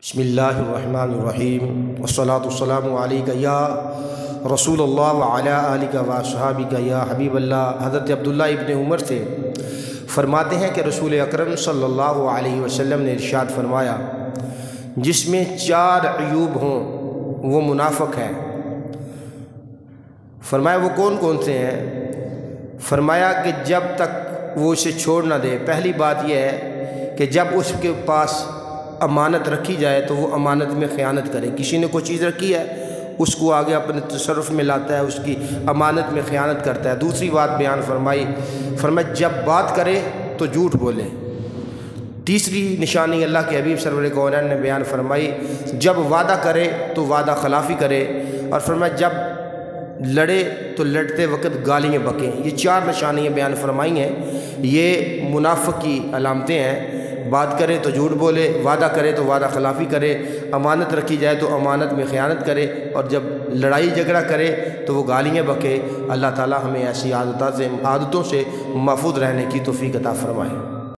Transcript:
بسم اللہ الرحمن الرحیم والصلاة والسلام علیک یا رسول اللہ وعلی آلک و اصحابک یا حبیب اللہ۔ حضرت عبداللہ ابن عمر سے فرماتے ہیں کہ رسول اکرم صلی اللہ علیہ وسلم نے ارشاد فرمایا، جس میں 4 عیوب ہوں وہ منافق ہے۔ فرمایا وہ کون کون سے ہیں؟ فرمایا کہ جب تک وہ اسے چھوڑ نہ دے۔ پہلی بات یہ ہے کہ جب اس کے پاس امانت رکھی جائے تو وہ امانت میں خیانت کرے۔ کسی نے کوئی چیز رکھی ہے، اس کو آگے اپنے تصرف میں لاتا ہے، اس کی امانت میں خیانت کرتا ہے۔ دوسری بات بیان فرمائی جب بات کرے تو جھوٹ بولے۔ تیسری نشانی اللہ کے حبیب سرور کونین نے بیان فرمائی، جب وعدہ کرے تو وعدہ خلافی کرے، اور فرمایا جب لڑے تو لڑتے وقت گالیاں بکیں۔ یہ 4 نشانیاں بیان فرمائی ہیں، یہ منافق کی علامتیں ہیں۔ بات کرے تو جھوٹ بولے، وعدہ کرے تو وعدہ خلافی کرے، امانت رکھی جائے تو امانت میں خیانت کرے، اور جب لڑائی جھگڑا کرے تو وہ گالیاں بکے۔ اللہ تعالی ہمیں ایسی عادتوں سے محفوظ رہنے کی توفیق عطا فرمائے۔